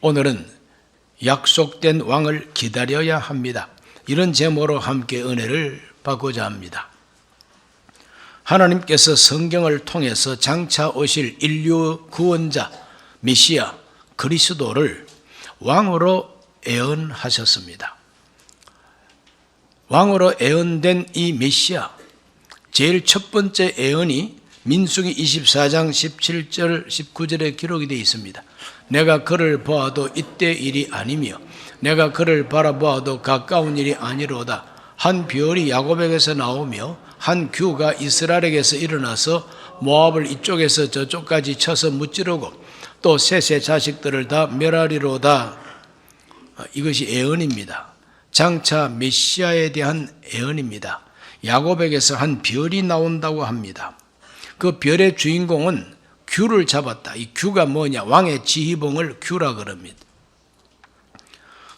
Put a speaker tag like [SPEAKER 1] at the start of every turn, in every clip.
[SPEAKER 1] 오늘은 약속된 왕을 기다려야 합니다. 이런 제목으로 함께 은혜를 받고자 합니다. 하나님께서 성경을 통해서 장차 오실 인류 구원자 메시아 그리스도를 왕으로 예언하셨습니다. 왕으로 예언된 이 메시아, 제일 첫 번째 예언이 민수기 24장 17절 19절에 기록이 되어 있습니다. 내가 그를 보아도 이때 일이 아니며 내가 그를 바라보아도 가까운 일이 아니로다. 한 별이 야곱에게서 나오며 한 규가 이스라엘에게서 일어나서 모압을 이쪽에서 저쪽까지 쳐서 무찌르고 또 셋의 자식들을 다 멸하리로다. 이것이 예언입니다. 장차 메시아에 대한 예언입니다. 야곱에게서 한 별이 나온다고 합니다. 그 별의 주인공은 규를 잡았다. 이 규가 뭐냐? 왕의 지휘봉을 규라 그럽니다.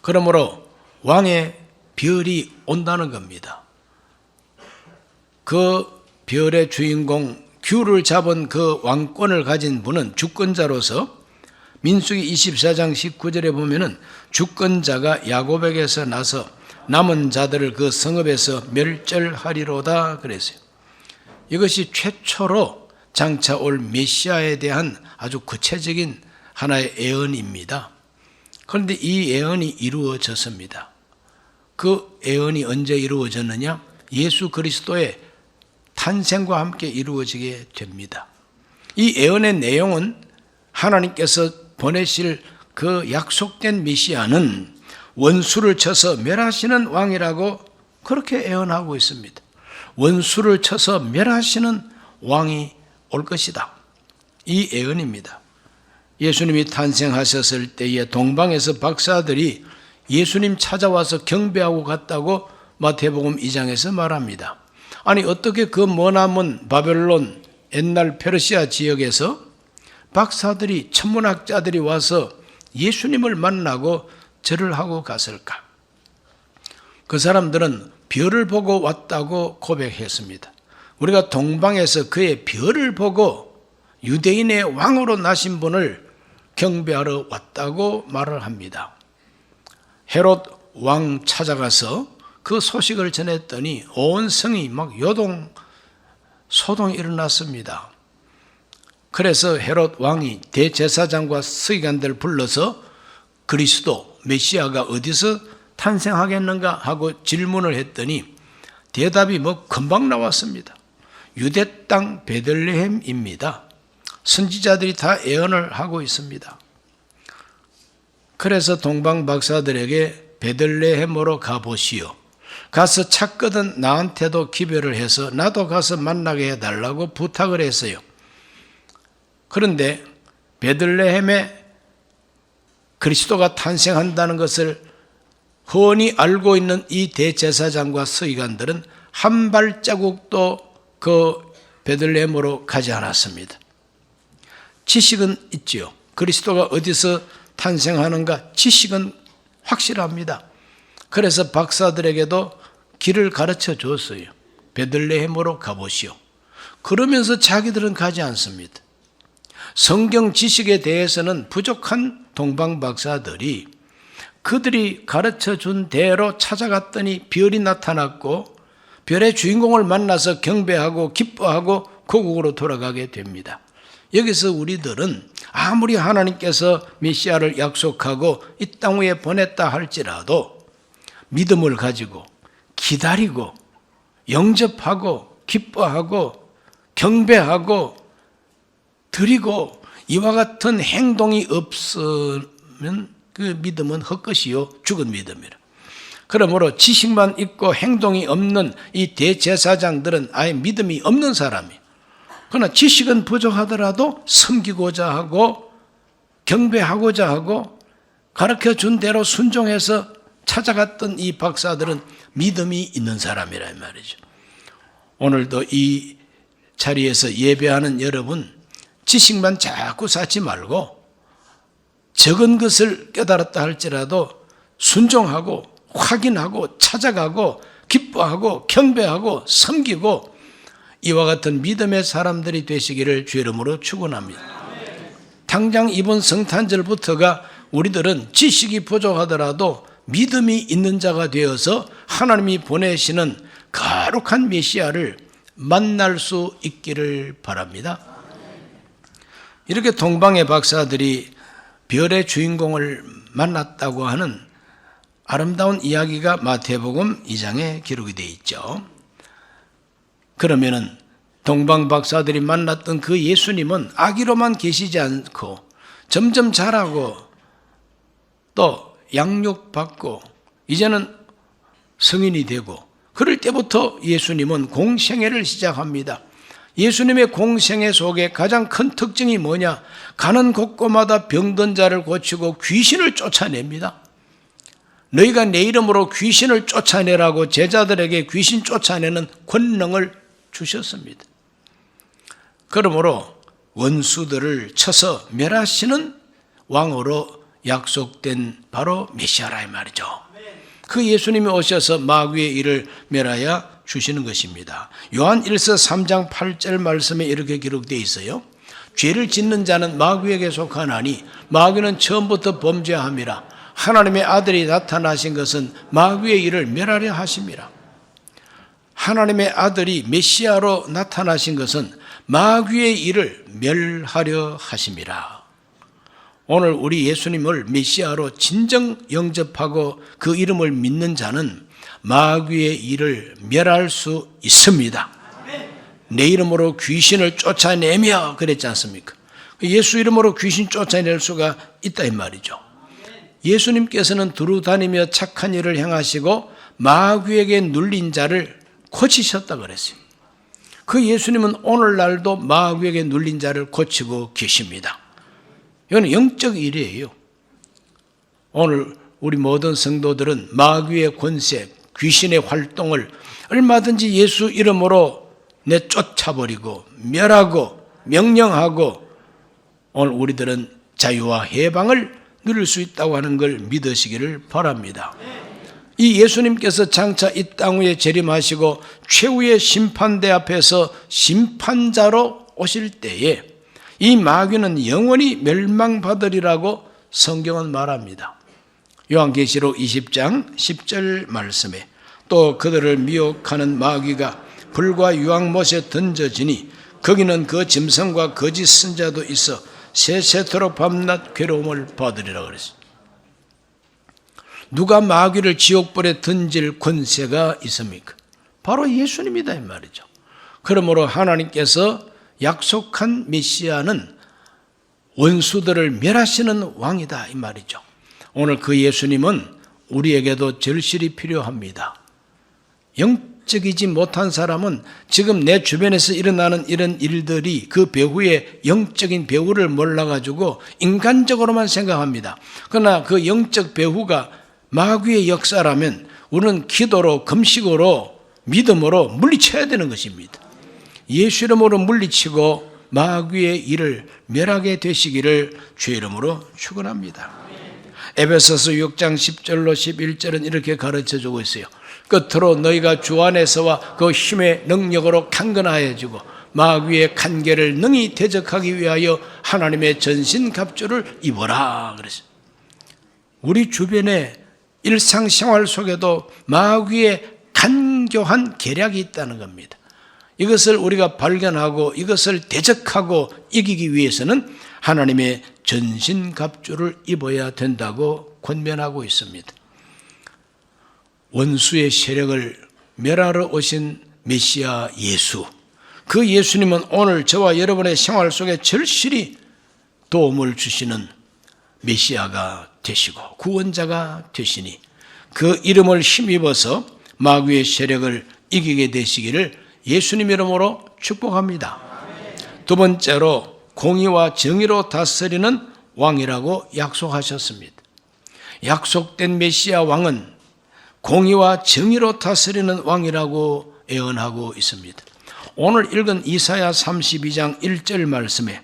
[SPEAKER 1] 그러므로 왕의 별이 온다는 겁니다. 그 별의 주인공 규를 잡은 그 왕권을 가진 분은 주권자로서 민수기 24장 19절에 보면은 주권자가 야곱에게서 나서 남은 자들을 그 성읍에서 멸절하리로다 그랬어요. 이것이 최초로 장차 올 메시아에 대한 아주 구체적인 하나의 예언입니다. 그런데 이 예언이 이루어졌습니다. 그 예언이 언제 이루어졌느냐? 예수 그리스도의 탄생과 함께 이루어지게 됩니다. 이 예언의 내용은 하나님께서 보내실 그 약속된 메시아는 원수를 쳐서 멸하시는 왕이라고 그렇게 예언하고 있습니다. 원수를 쳐서 멸하시는 왕이 올 것이다. 이 예언입니다. 예수님이 탄생하셨을 때에 동방에서 박사들이 예수님 찾아와서 경배하고 갔다고 마태복음 2장에서 말합니다. 아니 어떻게 그 머나먼 바벨론 옛날 페르시아 지역에서 박사들이 천문학자들이 와서 예수님을 만나고 절을 하고 갔을까? 그 사람들은 별을 보고 왔다고 고백했습니다. 우리가 동방에서 그의 별을 보고 유대인의 왕으로 나신 분을 경배하러 왔다고 말을 합니다. 헤롯 왕 찾아가서 그 소식을 전했더니 온 성이 막 소동이 일어났습니다. 그래서 헤롯 왕이 대제사장과 서기관들을 불러서 그리스도 메시아가 어디서 탄생하겠는가 하고 질문을 했더니 대답이 금방 나왔습니다. 유대 땅 베들레헴입니다. 선지자들이 다 예언을 하고 있습니다. 그래서 동방 박사들에게 베들레헴으로 가보시오. 가서 찾거든 나한테도 기별을 해서 나도 가서 만나게 해달라고 부탁을 했어요. 그런데 베들레헴에 그리스도가 탄생한다는 것을 훤히 알고 있는 이 대제사장과 서기관들은 한 발자국도 그 베들레헴으로 가지 않았습니다. 지식은 있지요. 그리스도가 어디서 탄생하는가 지식은 확실합니다. 그래서 박사들에게도 길을 가르쳐 줬어요. 베들레헴으로 가보시오. 그러면서 자기들은 가지 않습니다. 성경 지식에 대해서는 부족한 동방 박사들이 그들이 가르쳐 준 대로 찾아갔더니 별이 나타났고 별의 주인공을 만나서 경배하고 기뻐하고 고국으로 돌아가게 됩니다. 여기서 우리들은 아무리 하나님께서 메시아를 약속하고 이 땅 위에 보냈다 할지라도 믿음을 가지고 기다리고 영접하고 기뻐하고 경배하고 드리고 이와 같은 행동이 없으면 그 믿음은 헛것이요 죽은 믿음이라. 그러므로 지식만 있고 행동이 없는 이 대제사장들은 아예 믿음이 없는 사람이에요. 그러나 지식은 부족하더라도 섬기고자 하고 경배하고자 하고 가르쳐준 대로 순종해서 찾아갔던 이 박사들은 믿음이 있는 사람이라 이 말이죠. 오늘도 이 자리에서 예배하는 여러분 지식만 자꾸 쌓지 말고 적은 것을 깨달았다 할지라도 순종하고 확인하고 찾아가고 기뻐하고 경배하고 섬기고 이와 같은 믿음의 사람들이 되시기를 주의 이름으로 축원합니다. 당장 이번 성탄절부터가 우리들은 지식이 부족하더라도 믿음이 있는 자가 되어서 하나님이 보내시는 거룩한 메시아를 만날 수 있기를 바랍니다. 이렇게 동방의 박사들이 별의 주인공을 만났다고 하는 아름다운 이야기가 마태복음 2장에 기록이 되어 있죠. 그러면은 동방 박사들이 만났던 그 예수님은 아기로만 계시지 않고 점점 자라고 또 양육받고 이제는 성인이 되고 그럴 때부터 예수님은 공생애를 시작합니다. 예수님의 공생애 속에 가장 큰 특징이 뭐냐? 가는 곳곳마다 병든 자를 고치고 귀신을 쫓아냅니다. 너희가 내 이름으로 귀신을 쫓아내라고 제자들에게 귀신 쫓아내는 권능을 주셨습니다. 그러므로 원수들을 쳐서 멸하시는 왕으로 약속된 바로 메시아라 이 말이죠. 그 예수님이 오셔서 마귀의 일을 멸하여 주시는 것입니다. 요한 1서 3장 8절 말씀에 이렇게 기록되어 있어요. 죄를 짓는 자는 마귀에게 속하나니 마귀는 처음부터 범죄함이라. 하나님의 아들이 나타나신 것은 마귀의 일을 멸하려 하심이라. 하나님의 아들이 메시아로 나타나신 것은 마귀의 일을 멸하려 하심이라. 오늘 우리 예수님을 메시아로 진정 영접하고 그 이름을 믿는 자는 마귀의 일을 멸할 수 있습니다. 내 이름으로 귀신을 쫓아내며 그랬지 않습니까? 예수 이름으로 귀신 쫓아낼 수가 있다 이 말이죠. 예수님께서는 두루 다니며 착한 일을 행하시고 마귀에게 눌린 자를 고치셨다 그랬어요. 그 예수님은 오늘날도 마귀에게 눌린 자를 고치고 계십니다. 이건 영적 일이에요. 오늘 우리 모든 성도들은 마귀의 권세, 귀신의 활동을 얼마든지 예수 이름으로 내쫓아버리고 멸하고 명령하고 오늘 우리들은 자유와 해방을 누릴 수 있다고 하는 걸 믿으시기를 바랍니다. 이 예수님께서 장차 이 땅 위에 재림하시고 최후의 심판대 앞에서 심판자로 오실 때에 이 마귀는 영원히 멸망받으리라고 성경은 말합니다. 요한계시록 20장 10절 말씀에 또 그들을 미혹하는 마귀가 불과 유황못에 던져지니 거기는 그 짐승과 거짓 선자도 있어 세세토록 밤낮 괴로움을 받으리라 그랬어요. 누가 마귀를 지옥불에 던질 권세가 있습니까? 바로 예수님이다 이 말이죠. 그러므로 하나님께서 약속한 메시아는 원수들을 멸하시는 왕이다 이 말이죠. 오늘 그 예수님은 우리에게도 절실히 필요합니다. 영적이지 못한 사람은 지금 내 주변에서 일어나는 이런 일들이 그 배후의 영적인 배후를 몰라가지고 인간적으로만 생각합니다. 그러나 그 영적 배후가 마귀의 역사라면 우리는 기도로 금식으로 믿음으로 물리쳐야 되는 것입니다. 예수 이름으로 물리치고 마귀의 일을 멸하게 되시기를 주의 이름으로 축원합니다. 에베소서 6장 10절로 11절은 이렇게 가르쳐주고 있어요. 끝으로 너희가 주 안에서와 그 힘의 능력으로 강건하여지고 마귀의 간계를 능히 대적하기 위하여 하나님의 전신갑주를 입어라 그랬어요. 우리 주변에 일상생활 속에도 마귀의 간교한 계략이 있다는 겁니다. 이것을 우리가 발견하고 이것을 대적하고 이기기 위해서는 하나님의 전신갑주를 입어야 된다고 권면하고 있습니다. 원수의 세력을 멸하러 오신 메시아 예수, 그 예수님은 오늘 저와 여러분의 생활 속에 절실히 도움을 주시는 메시아가 되시고 구원자가 되시니 그 이름을 힘입어서 마귀의 세력을 이기게 되시기를 예수님 이름으로 축복합니다. 두 번째로 공의와 정의로 다스리는 왕이라고 약속하셨습니다. 약속된 메시아 왕은 공의와 정의로 다스리는 왕이라고 예언하고 있습니다. 오늘 읽은 이사야 32장 1절 말씀에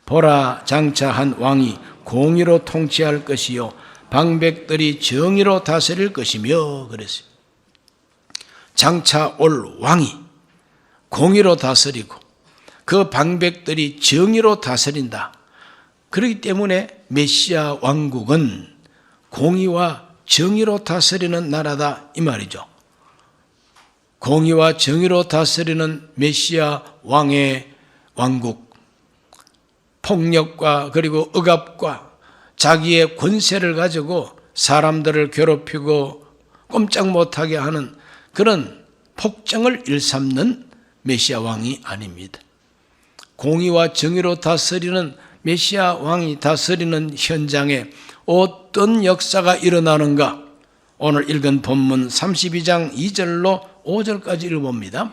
[SPEAKER 1] 보라 장차 한 왕이 공의로 통치할 것이요 방백들이 정의로 다스릴 것이며 그랬어요. 장차 올 왕이 공의로 다스리고 그 방백들이 정의로 다스린다. 그렇기 때문에 메시아 왕국은 공의와 정의로 다스리는 나라다 이 말이죠. 공의와 정의로 다스리는 메시아 왕의 왕국, 폭력과 그리고 억압과 자기의 권세를 가지고 사람들을 괴롭히고 꼼짝 못하게 하는 그런 폭정을 일삼는 메시아 왕이 아닙니다. 공의와 정의로 다스리는 메시아 왕이 다스리는 현장에 어떤 역사가 일어나는가? 오늘 읽은 본문 32장 2절로 5절까지 읽어봅니다.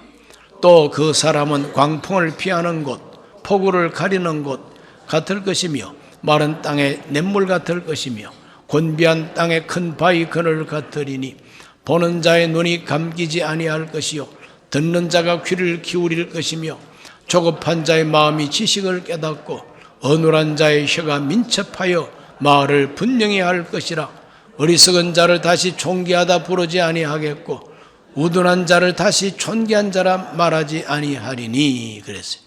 [SPEAKER 1] 또 그 사람은 광풍을 피하는 곳, 폭우를 가리는 곳 같을 것이며 마른 땅에 냇물 같을 것이며 곤비한 땅에 큰 바위 그늘 같으리니 보는 자의 눈이 감기지 아니할 것이요 듣는 자가 귀를 기울일 것이며 조급한 자의 마음이 지식을 깨닫고 어눌한 자의 혀가 민첩하여 말을 분명히 할 것이라. 어리석은 자를 다시 존귀하다 부르지 아니하겠고 우둔한 자를 다시 존귀한 자라 말하지 아니하리니. 그랬어요.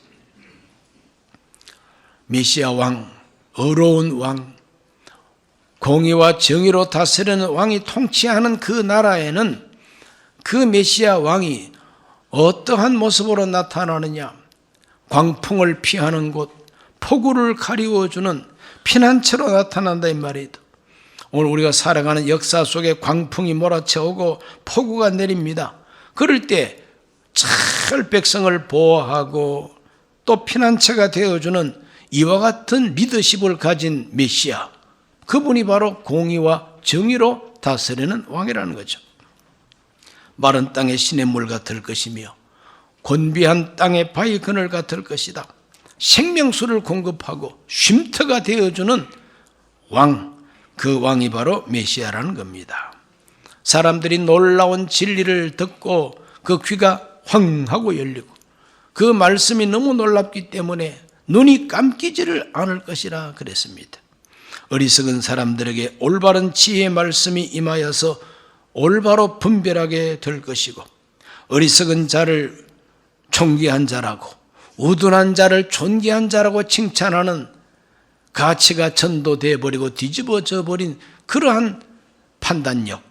[SPEAKER 1] 메시아 왕, 어려운 왕, 공의와 정의로 다스리는 왕이 통치하는 그 나라에는 그 메시아 왕이 어떠한 모습으로 나타나느냐? 광풍을 피하는 곳, 폭우를 가리워주는 피난처로 나타난다 이 말이에요. 오늘 우리가 살아가는 역사 속에 광풍이 몰아쳐오고 폭우가 내립니다. 그럴 때 잘 백성을 보호하고 또 피난처가 되어주는 이와 같은 리더십을 가진 메시아, 그분이 바로 공의와 정의로 다스리는 왕이라는 거죠. 마른 땅에 시냇물 같을 것이며 곤비한 땅에 바위 그늘 같을 것이다. 생명수를 공급하고 쉼터가 되어주는 왕, 그 왕이 바로 메시아라는 겁니다. 사람들이 놀라운 진리를 듣고 그 귀가 황 하고 열리고 그 말씀이 너무 놀랍기 때문에 눈이 감기지를 않을 것이라 그랬습니다. 어리석은 사람들에게 올바른 지혜의 말씀이 임하여서 올바로 분별하게 될 것이고 어리석은 자를 존귀한 자라고 우둔한 자를 존귀한 자라고 칭찬하는 가치가 전도되어 버리고 뒤집어져 버린 그러한 판단력,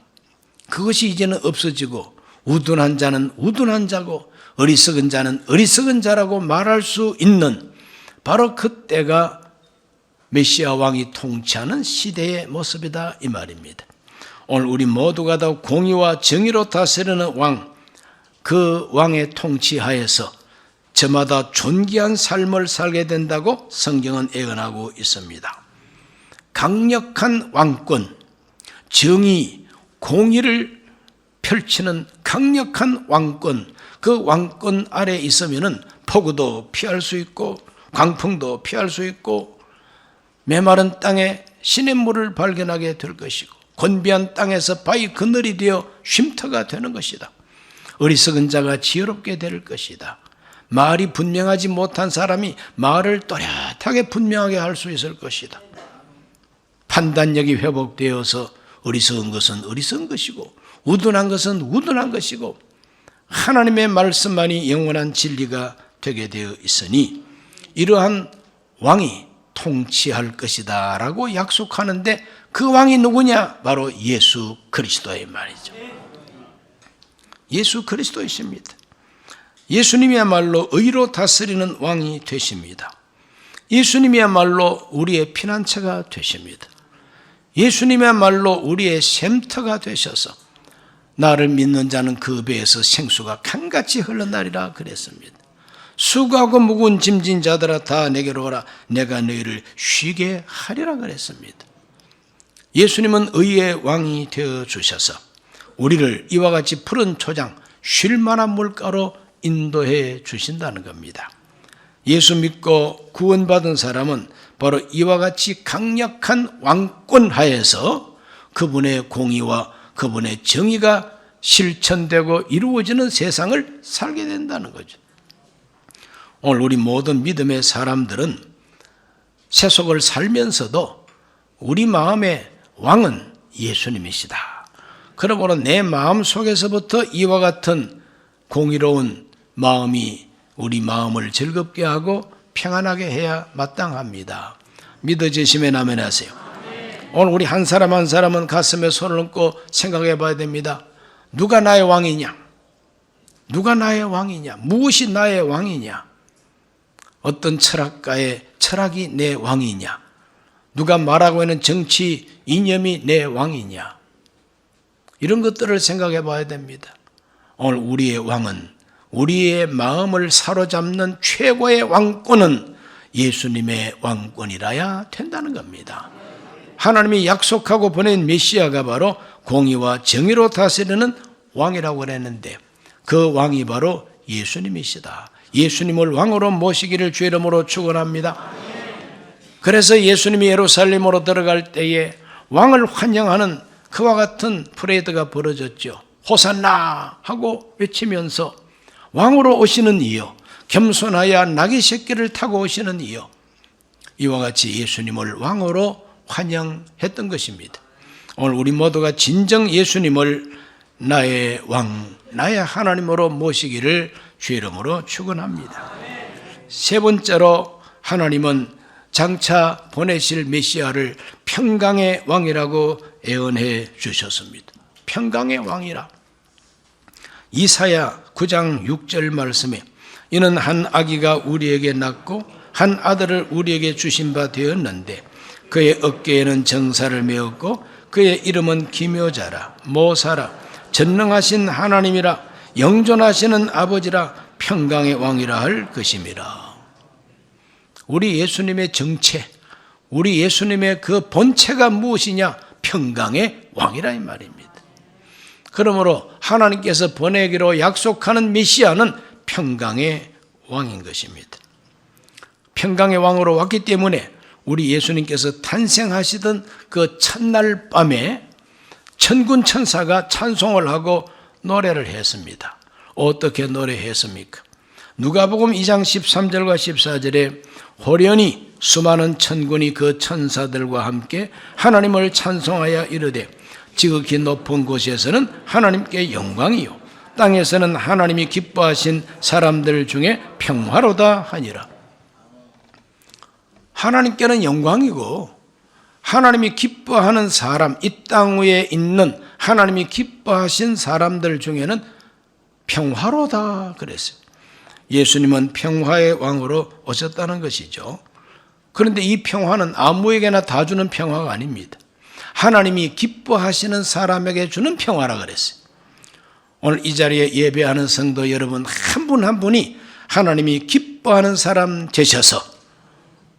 [SPEAKER 1] 그것이 이제는 없어지고 우둔한 자는 우둔한 자고 어리석은 자는 어리석은 자라고 말할 수 있는 바로 그때가 메시아 왕이 통치하는 시대의 모습이다 이 말입니다. 오늘 우리 모두가 다 공의와 정의로 다스리는 왕, 그 왕의 통치하에서 저마다 존귀한 삶을 살게 된다고 성경은 예언하고 있습니다. 강력한 왕권, 정의, 공의를 펼치는 강력한 왕권, 그 왕권 아래 있으면은 폭우도 피할 수 있고 광풍도 피할 수 있고 메마른 땅에 시냇물을 발견하게 될 것이고 곤비한 땅에서 바위 그늘이 되어 쉼터가 되는 것이다. 어리석은 자가 지혜롭게 될 것이다. 말이 분명하지 못한 사람이 말을 또렷하게 분명하게 할 수 있을 것이다. 판단력이 회복되어서 어리석은 것은 어리석은 것이고 우둔한 것은 우둔한 것이고 하나님의 말씀만이 영원한 진리가 되게 되어 있으니 이러한 왕이 통치할 것이다 라고 약속하는데 그 왕이 누구냐? 바로 예수 그리스도의 말이죠. 예수 그리스도이십니다. 예수님이야말로 의로 다스리는 왕이 되십니다. 예수님이야말로 우리의 피난처가 되십니다. 예수님이야말로 우리의 샘터가 되셔서 나를 믿는 자는 그 배에서 생수가 강같이 흘러나리라 그랬습니다. 수고하고 무거운 짐진 자들아 다 내게로 오라 내가 너희를 쉬게 하리라 그랬습니다. 예수님은 의의 왕이 되어 주셔서 우리를 이와 같이 푸른 초장 쉴 만한 물가로 인도해 주신다는 겁니다. 예수 믿고 구원받은 사람은 바로 이와 같이 강력한 왕권 하에서 그분의 공의와 그분의 정의가 실천되고 이루어지는 세상을 살게 된다는 거죠. 오늘 우리 모든 믿음의 사람들은 세속을 살면서도 우리 마음의 왕은 예수님이시다. 그러므로 내 마음 속에서부터 이와 같은 공의로운 마음이 우리 마음을 즐겁게 하고 평안하게 해야 마땅합니다. 믿어지시면 아멘 하세요. 오늘 우리 한 사람 한 사람은 가슴에 손을 얹고 생각해 봐야 됩니다. 누가 나의 왕이냐? 누가 나의 왕이냐? 무엇이 나의 왕이냐? 어떤 철학가의 철학이 내 왕이냐? 누가 말하고 있는 정치 이념이 내 왕이냐? 이런 것들을 생각해 봐야 됩니다. 오늘 우리의 왕은, 우리의 마음을 사로잡는 최고의 왕권은 예수님의 왕권이라야 된다는 겁니다. 하나님이 약속하고 보낸 메시아가 바로 공의와 정의로 다스리는 왕이라고 그랬는데 그 왕이 바로 예수님이시다. 예수님을 왕으로 모시기를 주의 이름으로 축원합니다. 그래서 예수님이 예루살렘으로 들어갈 때에 왕을 환영하는 그와 같은 프레이드가 벌어졌죠. 호산나 하고 외치면서 왕으로 오시는 이여, 겸손하여 나귀 새끼를 타고 오시는 이여, 이와 같이 예수님을 왕으로 환영했던 것입니다. 오늘 우리 모두가 진정 예수님을 나의 왕, 나의 하나님으로 모시기를 주의 이름으로 축원합니다. 세 번째로 하나님은 장차 보내실 메시아를 평강의 왕이라고 예언해 주셨습니다. 평강의 왕이라. 이사야 9장 6절 말씀에 이는 한 아기가 우리에게 낳고 한 아들을 우리에게 주신 바 되었는데 그의 어깨에는 정사를 메었고 그의 이름은 기묘자라 모사라 전능하신 하나님이라 영존하시는 아버지라 평강의 왕이라 할 것임이라. 우리 예수님의 정체, 우리 예수님의 그 본체가 무엇이냐? 평강의 왕이라 이 말입니다. 그러므로 하나님께서 보내기로 약속하는 메시아는 평강의 왕인 것입니다. 평강의 왕으로 왔기 때문에 우리 예수님께서 탄생하시던 그 첫날 밤에 천군 천사가 찬송을 하고 노래를 했습니다. 어떻게 노래했습니까? 누가복음 2장 13절과 14절에 호련히 수많은 천군이 그 천사들과 함께 하나님을 찬송하여 이르되 지극히 높은 곳에서는 하나님께 영광이요 땅에서는 하나님이 기뻐하신 사람들 중에 평화로다 하니라. 하나님께는 영광이고 하나님이 기뻐하는 사람, 이 땅 위에 있는 하나님이 기뻐하신 사람들 중에는 평화로다 그랬어요. 예수님은 평화의 왕으로 오셨다는 것이죠. 그런데 이 평화는 아무에게나 다 주는 평화가 아닙니다. 하나님이 기뻐하시는 사람에게 주는 평화라 그랬어요. 오늘 이 자리에 예배하는 성도 여러분 한 분 한 분이 하나님이 기뻐하는 사람 되셔서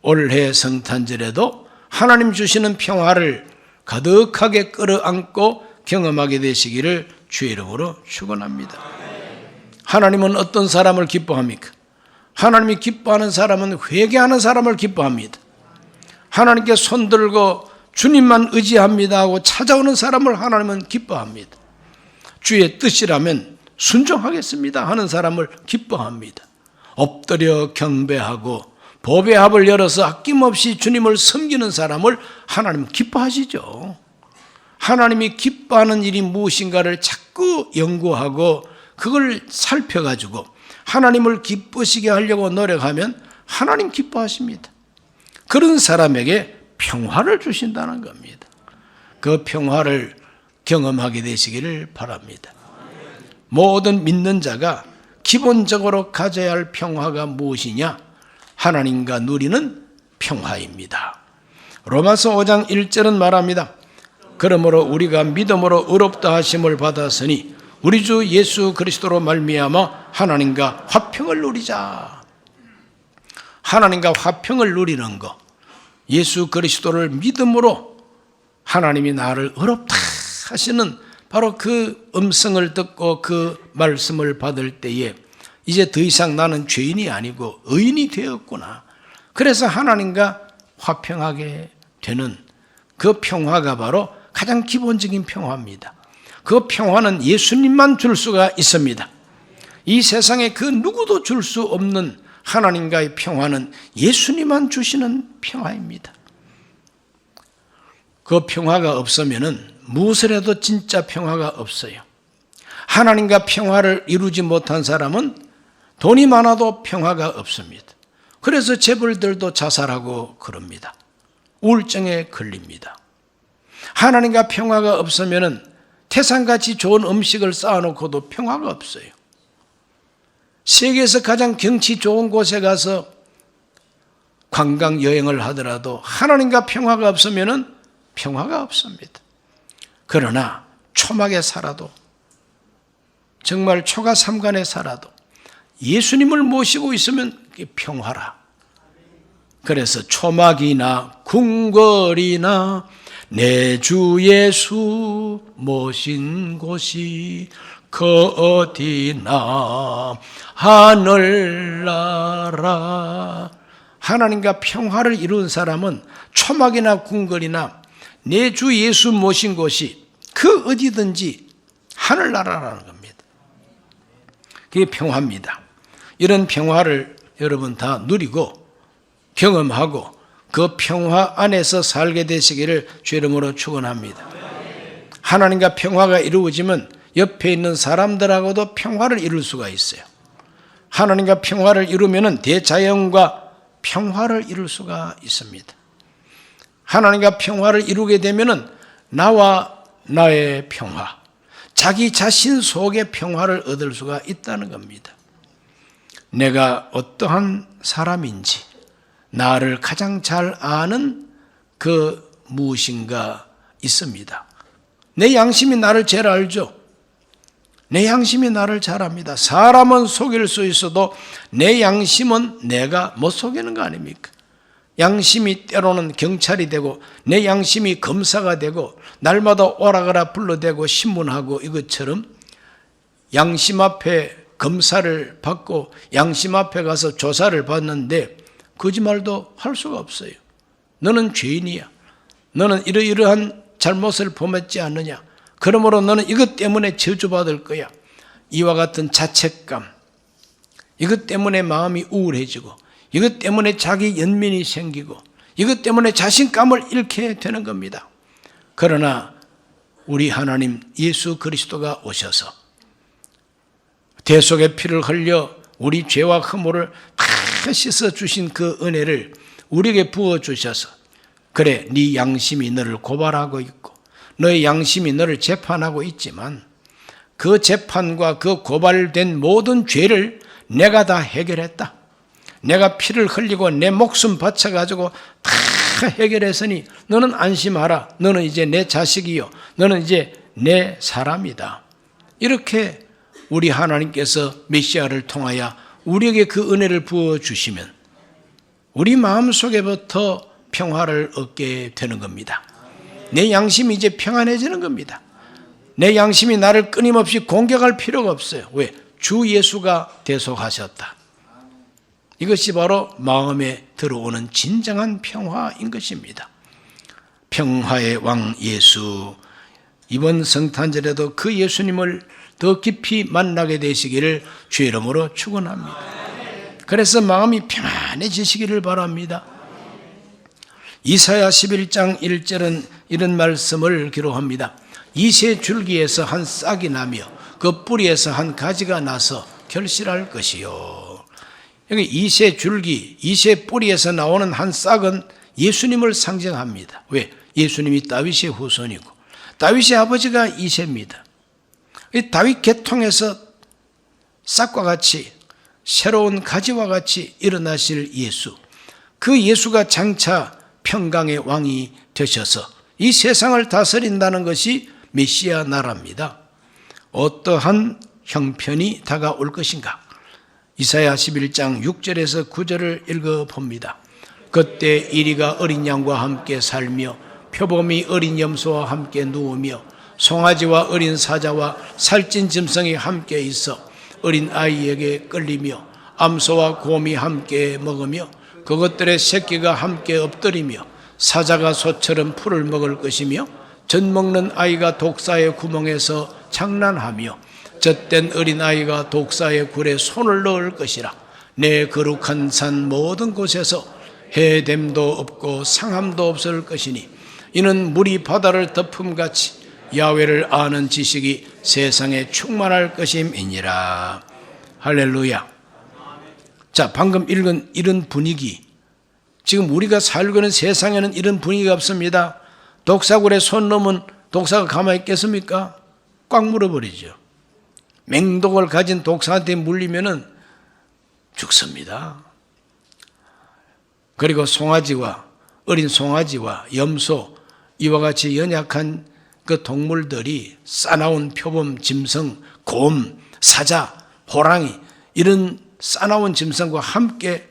[SPEAKER 1] 올해 성탄절에도 하나님 주시는 평화를 가득하게 끌어안고 경험하게 되시기를 주의 이름으로 축원합니다. 하나님은 어떤 사람을 기뻐합니까? 하나님이 기뻐하는 사람은 회개하는 사람을 기뻐합니다. 하나님께 손들고 주님만 의지합니다 하고 찾아오는 사람을 하나님은 기뻐합니다. 주의 뜻이라면 순종하겠습니다 하는 사람을 기뻐합니다. 엎드려 경배하고 법의 합을 열어서 아낌없이 주님을 섬기는 사람을 하나님은 기뻐하시죠. 하나님이 기뻐하는 일이 무엇인가를 자꾸 연구하고 그걸 살펴가지고 하나님을 기쁘시게 하려고 노력하면 하나님 기뻐하십니다. 그런 사람에게 평화를 주신다는 겁니다. 그 평화를 경험하게 되시기를 바랍니다. 모든 믿는 자가 기본적으로 가져야 할 평화가 무엇이냐? 하나님과 누리는 평화입니다. 로마서 5장 1절은 말합니다. 그러므로 우리가 믿음으로 의롭다 하심을 받았으니 우리 주 예수 그리스도로 말미암아 하나님과 화평을 누리자. 하나님과 화평을 누리는 것, 예수 그리스도를 믿음으로 하나님이 나를 의롭다 하시는 바로 그 음성을 듣고 그 말씀을 받을 때에 이제 더 이상 나는 죄인이 아니고 의인이 되었구나. 그래서 하나님과 화평하게 되는 그 평화가 바로 가장 기본적인 평화입니다. 그 평화는 예수님만 줄 수가 있습니다. 이 세상에 그 누구도 줄 수 없는 하나님과의 평화는 예수님만 주시는 평화입니다. 그 평화가 없으면은 무엇을 해도 진짜 평화가 없어요. 하나님과 평화를 이루지 못한 사람은 돈이 많아도 평화가 없습니다. 그래서 재벌들도 자살하고 그럽니다. 우울증에 걸립니다. 하나님과 평화가 없으면 태산같이 좋은 음식을 쌓아놓고도 평화가 없어요. 세계에서 가장 경치 좋은 곳에 가서 관광 여행을 하더라도 하나님과 평화가 없으면 평화가 없습니다. 그러나 초막에 살아도, 정말 초가 삼간에 살아도 예수님을 모시고 있으면 그게 평화라. 그래서 초막이나 궁궐이나 내 주 예수 모신 곳이 그 어디나 하늘나라. 하나님과 평화를 이룬 사람은 초막이나 궁궐이나 내 주 예수 모신 곳이 그 어디든지 하늘나라라는 겁니다. 그게 평화입니다. 이런 평화를 여러분 다 누리고 경험하고 그 평화 안에서 살게 되시기를 주 이름으로 축원합니다. 하나님과 평화가 이루어지면 옆에 있는 사람들하고도 평화를 이룰 수가 있어요. 하나님과 평화를 이루면 대자연과 평화를 이룰 수가 있습니다. 하나님과 평화를 이루게 되면 나와 나의 평화, 자기 자신 속의 평화를 얻을 수가 있다는 겁니다. 내가 어떠한 사람인지 나를 가장 잘 아는 그 무엇인가 있습니다. 내 양심이 나를 제일 알죠. 내 양심이 나를 잘 압니다. 사람은 속일 수 있어도 내 양심은 내가 못 속이는 거 아닙니까? 양심이 때로는 경찰이 되고 내 양심이 검사가 되고 날마다 오라가라 불러대고 신문하고 이것처럼 양심 앞에 검사를 받고 양심 앞에 가서 조사를 받는데 거짓말도 할 수가 없어요. 너는 죄인이야. 너는 이러이러한 잘못을 범했지 않느냐. 그러므로 너는 이것 때문에 저주받을 거야. 이와 같은 자책감, 이것 때문에 마음이 우울해지고 이것 때문에 자기 연민이 생기고 이것 때문에 자신감을 잃게 되는 겁니다. 그러나 우리 하나님 예수 그리스도가 오셔서 대속의 피를 흘려 우리 죄와 허물을 다 씻어주신 그 은혜를 우리에게 부어주셔서 그래 네 양심이 너를 고발하고 있고 너의 양심이 너를 재판하고 있지만 그 재판과 그 고발된 모든 죄를 내가 다 해결했다. 내가 피를 흘리고 내 목숨 바쳐가지고 다 해결했으니 너는 안심하라. 너는 이제 내 자식이요. 너는 이제 내 사람이다. 이렇게 우리 하나님께서 메시아를 통하여 우리에게 그 은혜를 부어주시면 우리 마음속에부터 평화를 얻게 되는 겁니다. 내 양심이 이제 평안해지는 겁니다. 내 양심이 나를 끊임없이 공격할 필요가 없어요. 왜? 주 예수가 대속하셨다. 이것이 바로 마음에 들어오는 진정한 평화인 것입니다. 평화의 왕 예수, 이번 성탄절에도 그 예수님을 더 깊이 만나게 되시기를 주의 이름으로 축원합니다. 그래서 마음이 평안해지시기를 바랍니다. 이사야 11장 1절은 이런 말씀을 기록합니다. 이새 줄기에서 한 싹이 나며 그 뿌리에서 한 가지가 나서 결실할 것이요. 여기 이새 줄기, 이새 뿌리에서 나오는 한 싹은 예수님을 상징합니다. 왜? 예수님이 다윗의 후손이고 다윗의 아버지가 이새입니다. 다윗 계통에서 싹과 같이 새로운 가지와 같이 일어나실 예수, 그 예수가 장차 평강의 왕이 되셔서 이 세상을 다스린다는 것이 메시아 나라입니다. 어떠한 형편이 다가올 것인가? 이사야 11장 6절에서 9절을 읽어봅니다. 그때 이리가 어린 양과 함께 살며 표범이 어린 염소와 함께 누우며 송아지와 어린 사자와 살찐 짐승이 함께 있어 어린 아이에게 끌리며 암소와 곰이 함께 먹으며 그것들의 새끼가 함께 엎드리며 사자가 소처럼 풀을 먹을 것이며 젖 먹는 아이가 독사의 구멍에서 장난하며 젖된 어린아이가 독사의 굴에 손을 넣을 것이라. 내 거룩한 산 모든 곳에서 해됨도 없고 상함도 없을 것이니 이는 물이 바다를 덮음같이 야훼를 아는 지식이 세상에 충만할 것임이니라. 할렐루야. 자, 방금 읽은 이런 분위기, 지금 우리가 살고 있는 세상에는 이런 분위기가 없습니다. 독사굴에 손 넣으면 독사가 가만히 있겠습니까? 꽉 물어버리죠. 맹독을 가진 독사한테 물리면은 죽습니다. 그리고 송아지와 어린 송아지와 염소 이와 같이 연약한 그 동물들이 싸나운 표범, 짐승, 곰, 사자, 호랑이 이런 싸나운 짐승과 함께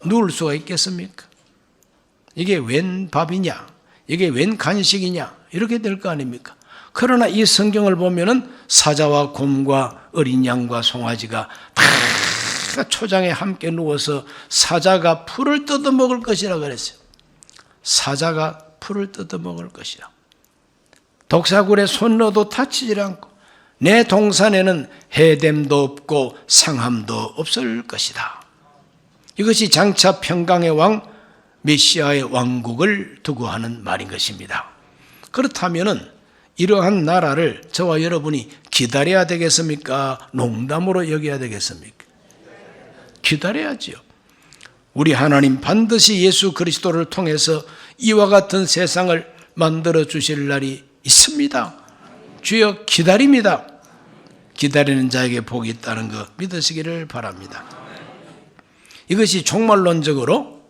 [SPEAKER 1] 누울 수가 있겠습니까? 이게 웬 밥이냐? 이게 웬 간식이냐? 이렇게 될 거 아닙니까? 그러나 이 성경을 보면은 사자와 곰과 어린 양과 송아지가 다 초장에 함께 누워서 사자가 풀을 뜯어 먹을 것이라 그랬어요. 사자가 풀을 뜯어 먹을 것이라. 독사굴에 손 넣어도 다치지 않고 내 동산에는 해됨도 없고 상함도 없을 것이다. 이것이 장차 평강의 왕 메시아의 왕국을 두고 하는 말인 것입니다. 그렇다면은 이러한 나라를 저와 여러분이 기다려야 되겠습니까? 농담으로 여겨야 되겠습니까? 기다려야지요. 우리 하나님 반드시 예수 그리스도를 통해서 이와 같은 세상을 만들어 주실 날이 있습니다. 주여 기다립니다. 기다리는 자에게 복이 있다는 것 믿으시기를 바랍니다. 이것이 종말론적으로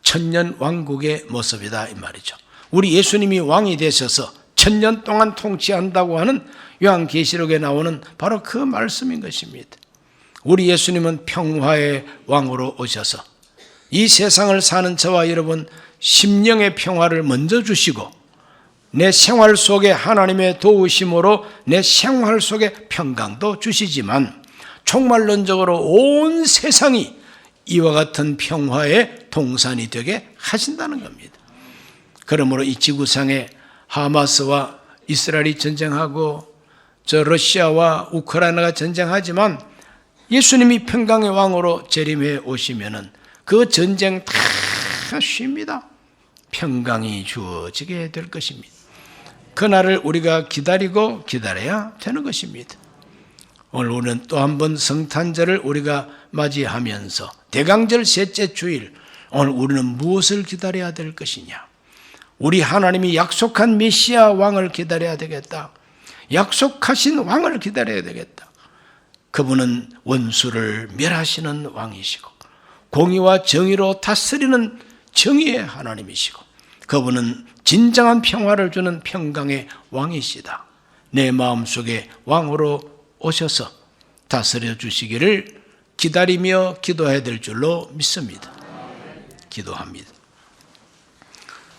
[SPEAKER 1] 천년 왕국의 모습이다 이 말이죠. 우리 예수님이 왕이 되셔서 천년 동안 통치한다고 하는 요한계시록에 나오는 바로 그 말씀인 것입니다. 우리 예수님은 평화의 왕으로 오셔서 이 세상을 사는 저와 여러분 심령의 평화를 먼저 주시고 내 생활 속에 하나님의 도우심으로 내 생활 속에 평강도 주시지만 종말론적으로 온 세상이 이와 같은 평화의 동산이 되게 하신다는 겁니다. 그러므로 이 지구상에 하마스와 이스라엘이 전쟁하고 저 러시아와 우크라이나가 전쟁하지만 예수님이 평강의 왕으로 재림해 오시면은 그 전쟁 다 쉽니다. 평강이 주어지게 될 것입니다. 그날을 우리가 기다리고 기다려야 되는 것입니다. 오늘 우리는 또 한 번 성탄절을 우리가 맞이하면서 대강절 셋째 주일 오늘 우리는 무엇을 기다려야 될 것이냐? 우리 하나님이 약속한 메시아 왕을 기다려야 되겠다. 약속하신 왕을 기다려야 되겠다. 그분은 원수를 멸하시는 왕이시고 공의와 정의로 다스리는 정의의 하나님이시고 그분은 진정한 평화를 주는 평강의 왕이시다. 내 마음속에 왕으로 오셔서 다스려 주시기를 기다리며 기도해야 될 줄로 믿습니다. 기도합니다.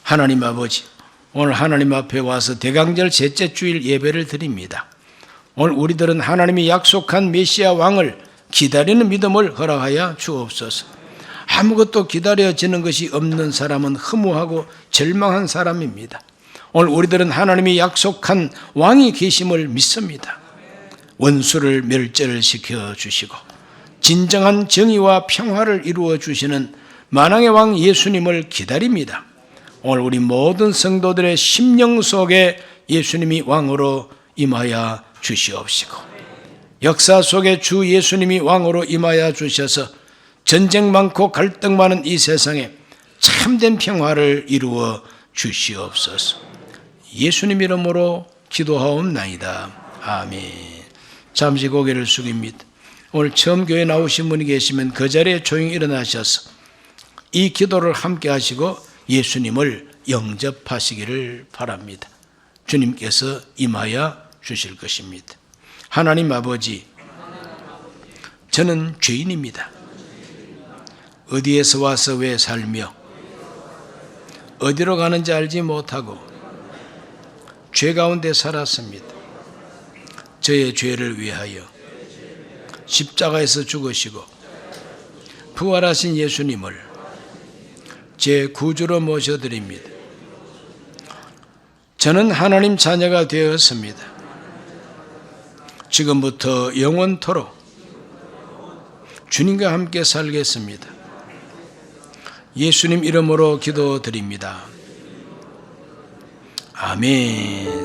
[SPEAKER 1] 하나님 아버지, 오늘 하나님 앞에 와서 대강절 셋째 주일 예배를 드립니다. 오늘 우리들은 하나님이 약속한 메시아 왕을 기다리는 믿음을 허락하여 주옵소서. 아무것도 기다려지는 것이 없는 사람은 허무하고 절망한 사람입니다. 오늘 우리들은 하나님이 약속한 왕이 계심을 믿습니다. 원수를 멸절을 시켜주시고 진정한 정의와 평화를 이루어 주시는 만왕의 왕 예수님을 기다립니다. 오늘 우리 모든 성도들의 심령 속에 예수님이 왕으로 임하여 주시옵시고 역사 속에 주 예수님이 왕으로 임하여 주셔서 전쟁 많고 갈등 많은 이 세상에 참된 평화를 이루어 주시옵소서. 예수님 이름으로 기도하옵나이다. 아멘. 잠시 고개를 숙입니다. 오늘 처음 교회 나오신 분이 계시면 그 자리에 조용히 일어나셔서 이 기도를 함께 하시고 예수님을 영접하시기를 바랍니다. 주님께서 임하여 주실 것입니다. 하나님 아버지, 저는 죄인입니다. 어디에서 와서 왜 살며 어디로 가는지 알지 못하고 죄 가운데 살았습니다. 저의 죄를 위하여 십자가에서 죽으시고 부활하신 예수님을 제 구주로 모셔드립니다. 저는 하나님 자녀가 되었습니다. 지금부터 영원토록 주님과 함께 살겠습니다. 예수님 이름으로 기도드립니다. 아멘.